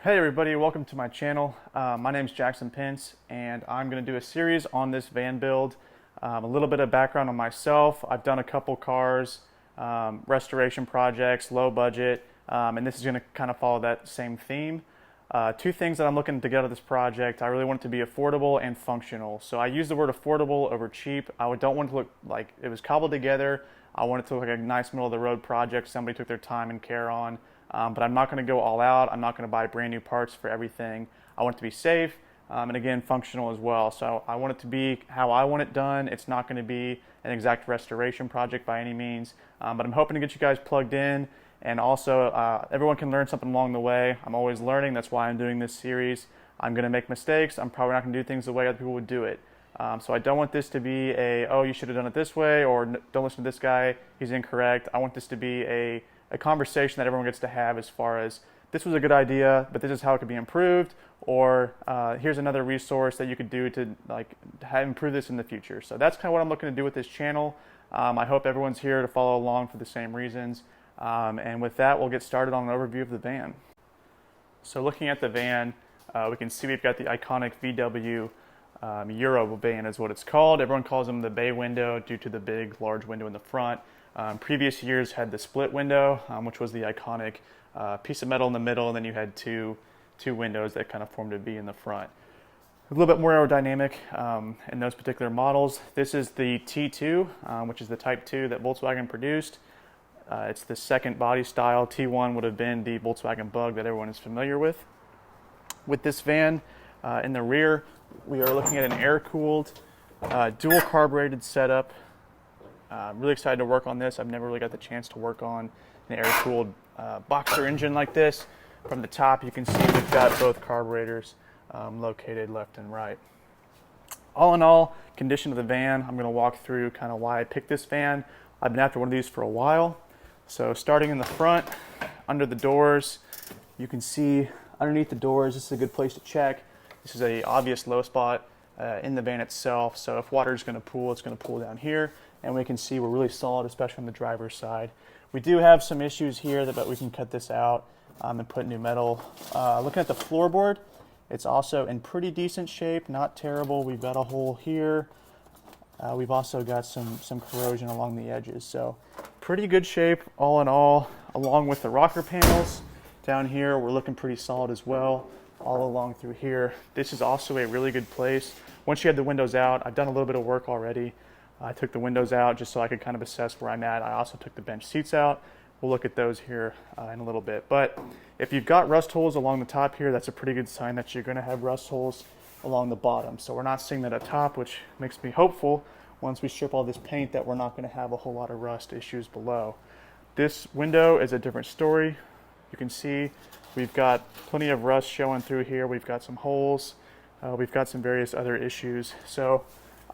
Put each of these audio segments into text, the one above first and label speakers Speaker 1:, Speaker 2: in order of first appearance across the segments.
Speaker 1: Hey everybody, welcome to my channel. My name is Jackson Pence and I'm going to do a series on this van build. A little bit of background on myself. I've done a couple cars, restoration projects, low budget, and this is going to kind of follow that same theme. Two things that I'm looking to get out of this project: I really want it to be affordable and functional. So I use the word affordable over cheap. I don't want it to look like it was cobbled together. I want it to look like a nice middle of the road project somebody took their time and care on. But I'm not going to go all out. I'm not going to buy brand new parts for everything. I want it to be safe and again functional as well. So I want it to be how I want it done. It's not going to be an exact restoration project by any means, but I'm hoping to get you guys plugged in, and also everyone can learn something along the way. I'm always learning. That's why I'm doing this series. I'm going to make mistakes. I'm probably not going to do things the way other people would do it. So I don't want this to be oh, you should have done it this way, or don't listen to this guy, he's incorrect. I want this to be a conversation that everyone gets to have, as far as this was a good idea, but this is how it could be improved, or here's another resource that you could do to improve this in the future. So that's kind of what I'm looking to do with this channel. I hope everyone's here to follow along for the same reasons. And with that, we'll get started on an overview of the van. So looking at the van, we can see we've got the iconic VW Euro van is what it's called. Everyone calls them the bay window due to the big, large window in the front. Previous years had the split window, which was the iconic piece of metal in the middle, and then you had two windows that kind of formed a V in the front. A little bit more aerodynamic in those particular models. This is the T2, which is the Type 2 that Volkswagen produced. It's the second body style. T1 would have been the Volkswagen Bug that everyone is familiar with. With this van, in the rear, we are looking at an air-cooled, dual carbureted setup. I'm really excited to work on this. I've never really got the chance to work on an air-cooled boxer engine like this. From the top, you can see we've got both carburetors located left and right. All in all, condition of the van, I'm going to walk through kind of why I picked this van. I've been after one of these for a while. So starting in the front, under the doors, you can see underneath the doors, this is a good place to check. This is an obvious low spot in the van itself. So if water is going to pool, it's going to pool down here. And we can see we're really solid, especially on the driver's side. We do have some issues here, but we can cut this out and put new metal. Looking at the floorboard, it's also in pretty decent shape, not terrible. We've got a hole here. We've also got some corrosion along the edges. So pretty good shape all in all. Along with the rocker panels down here, we're looking pretty solid as well, all along through here. This is also a really good place. Once you have the windows out, I've done a little bit of work already. I took the windows out just so I could kind of assess where I'm at. I also took the bench seats out. We'll look at those here in a little bit. But if you've got rust holes along the top here, that's a pretty good sign that you're going to have rust holes along the bottom. So we're not seeing that at top, which makes me hopeful once we strip all this paint that we're not going to have a whole lot of rust issues below. This window is a different story. You can see we've got plenty of rust showing through here. We've got some holes. We've got some various other issues. So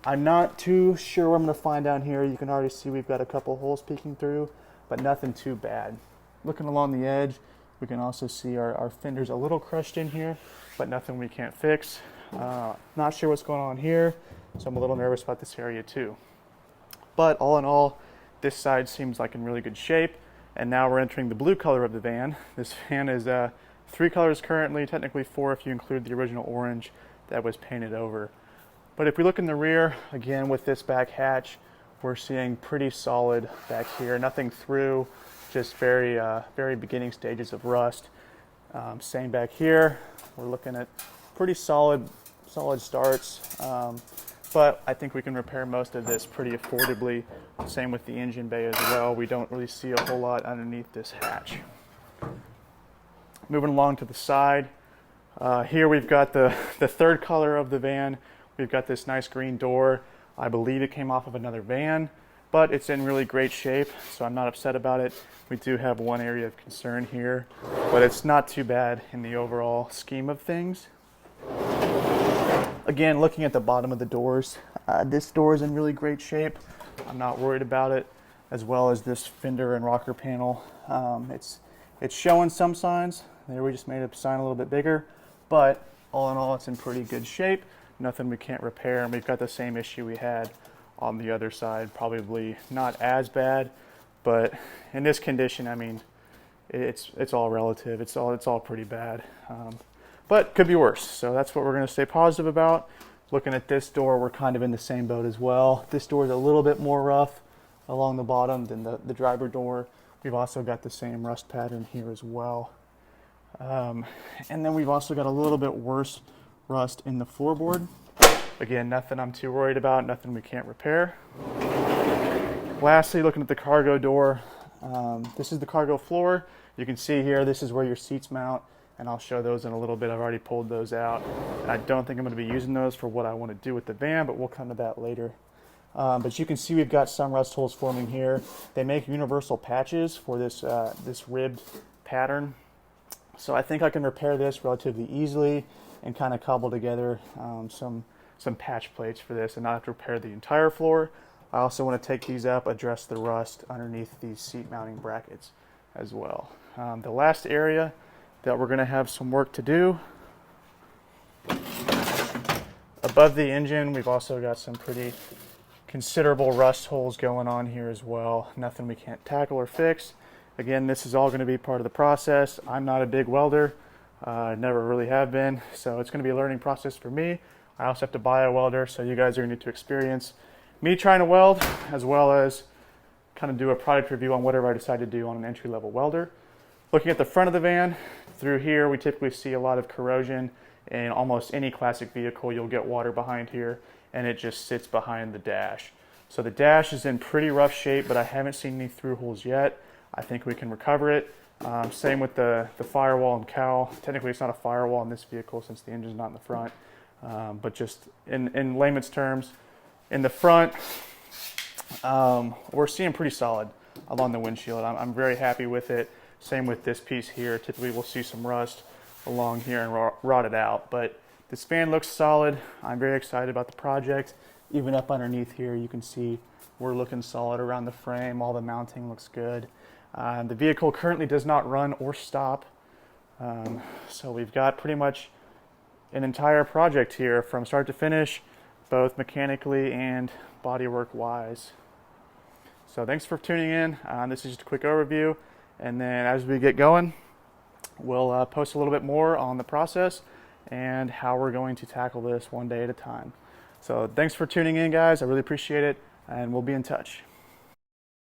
Speaker 1: I'm not too sure what I'm going to find down here. You can already see we've got a couple holes peeking through, but nothing too bad. Looking along the edge, we can also see our fender's a little crushed in here, but nothing we can't fix. Not sure what's going on here, so I'm a little nervous about this area too. But all in all, this side seems like in really good shape. And now we're entering the blue color of the van. This van is 3 colors currently, technically 4 if you include the original orange that was painted over. But if we look in the rear, again with this back hatch, we're seeing pretty solid back here. Nothing through, just very beginning stages of rust. Same back here. We're looking at pretty solid starts. But I think we can repair most of this pretty affordably. Same with the engine bay as well. We don't really see a whole lot underneath this hatch. Moving along to the side. Here we've got the third color of the van. We've got this nice green door. I believe it came off of another van, but it's in really great shape, so I'm not upset about it. We do have one area of concern here, but it's not too bad in the overall scheme of things. Again, looking at the bottom of the doors, this door is in really great shape. I'm not worried about it, as well as this fender and rocker panel. It's showing some signs. There, we just made a sign a little bit bigger, but all in all, it's in pretty good shape. Nothing we can't repair, and we've got the same issue we had on the other side. Probably not as bad, but in this condition, I mean, it's all relative. It's all pretty bad, but could be worse. So that's what we're going to stay positive about. Looking at this door, we're kind of in the same boat as well. This door is a little bit more rough along the bottom than the driver door. We've also got the same rust pattern here as well. And then we've also got a little bit worse rust in the floorboard. Again, nothing I'm too worried about, nothing we can't repair. Lastly, looking at the cargo door, this is the cargo floor. You can see here, this is where your seats mount, and I'll show those in a little bit. I've already pulled those out. I don't think I'm going to be using those for what I want to do with the van, but we'll come to that later. But you can see we've got some rust holes forming here. They make universal patches for this, this ribbed pattern. So I think I can repair this relatively easily and kind of cobble together some patch plates for this and not have to repair the entire floor. I also want to take these up, address the rust underneath these seat mounting brackets as well. The last area that we're going to have some work to do, above the engine, we've also got some pretty considerable rust holes going on here as well. Nothing we can't tackle or fix. Again, this is all going to be part of the process. I'm not a big welder. I never really have been, so it's going to be a learning process for me. I also have to buy a welder, so you guys are going to need to experience me trying to weld, as well as kind of do a product review on whatever I decide to do on an entry-level welder. Looking at the front of the van, through here we typically see a lot of corrosion. In almost any classic vehicle, you'll get water behind here, and it just sits behind the dash. So the dash is in pretty rough shape, but I haven't seen any through holes yet. I think we can recover it. Same with the firewall and cowl. Technically, it's not a firewall in this vehicle since the engine's not in the front. But just in layman's terms, in the front, we're seeing pretty solid along the windshield. I'm very happy with it. Same with this piece here. Typically, we'll see some rust along here and rot it out. But this fan looks solid. I'm very excited about the project. Even up underneath here, you can see we're looking solid around the frame. All the mounting looks good. The vehicle currently does not run or stop. So we've got pretty much an entire project here from start to finish, both mechanically and bodywork wise. So thanks for tuning in. This is just a quick overview. And then as we get going, we'll post a little bit more on the process and how we're going to tackle this one day at a time. So thanks for tuning in, guys. I really appreciate it, and we'll be in touch.